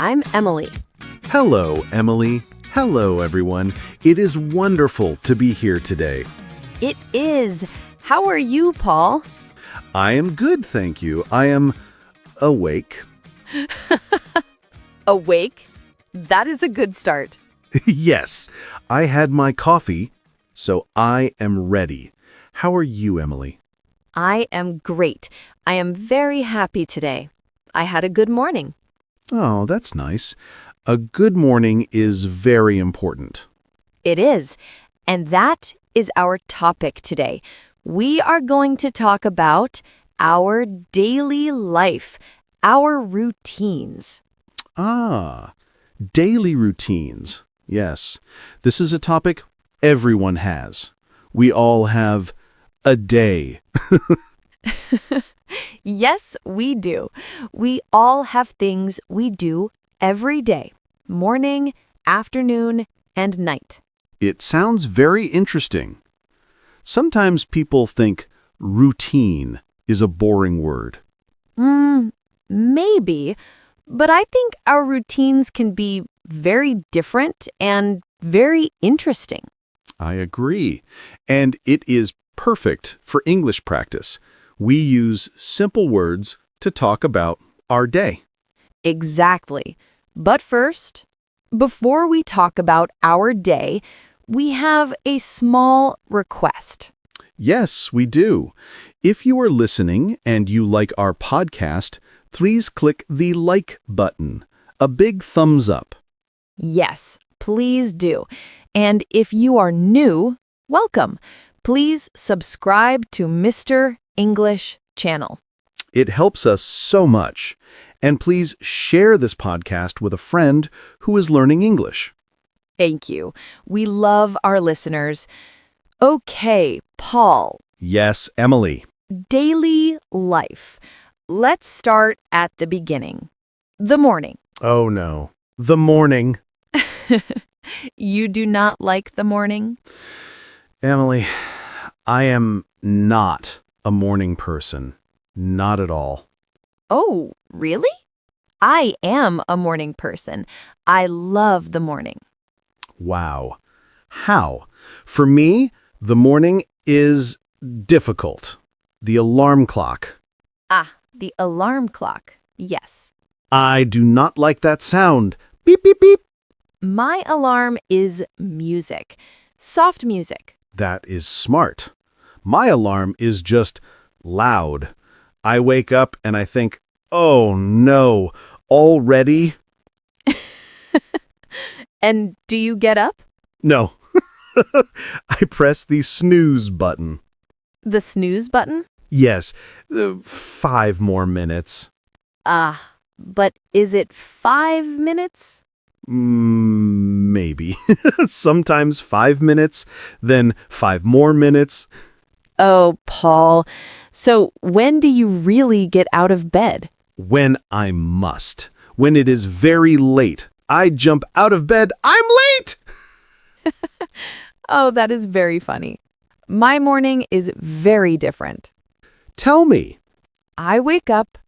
I'm Emily. Hello, Emily. Hello, everyone. It is wonderful to be here today. It is. How are you, Paul? I am good, thank you. I am awake. Awake? That is a good start. Yes, I had my coffee, so I am ready. How are you, Emily? I am great. I am very happy today. I had a good morning. Oh, that's nice. A good morning is very important. It is. And that is our topic today. We are going to talk about our daily life, our routines. Ah, daily routines. Yes, this is a topic everyone has. We all have a day. Yes, we do. We all have things we do every day, morning, afternoon, and night. It sounds very interesting. Sometimes people think routine is a boring word. Maybe, but I think our routines can be very different and very interesting. I agree. And it is perfect for English practice. We use simple words to talk about our day. Exactly. But first, before we talk about our day, we have a small request. Yes, we do. If you are listening and you like our podcast, please click the like button, a big thumbs up. Yes, please do. And if you are new, welcome. Please subscribe to Mr. English channel. It helps us so much. And please share this podcast with a friend who is learning English. Thank you. We love our listeners. Okay, Paul. Yes, Emily. Daily life. Let's start at the beginning. The morning. Oh no. The morning. You do not like the morning? Emily, I am not a morning person. Not at all. Oh, really? I am a morning person. I love the morning. Wow. How? For me, the morning is difficult. The alarm clock. Ah, the alarm clock. Yes. I do not like that sound. Beep, beep, beep. My alarm is music. Soft music. That is smart. My alarm is just loud. I wake up and I think, oh no, already? And do you get up? No. I press the snooze button. The snooze button? Yes, 5 more minutes. Ah, but is it 5 minutes? Maybe. Sometimes 5 minutes, then 5 more minutes. Oh, Paul. So when do you really get out of bed? When I must. When it is very late. I jump out of bed. I'm late! Oh, that is very funny. My morning is very different. Tell me. I wake up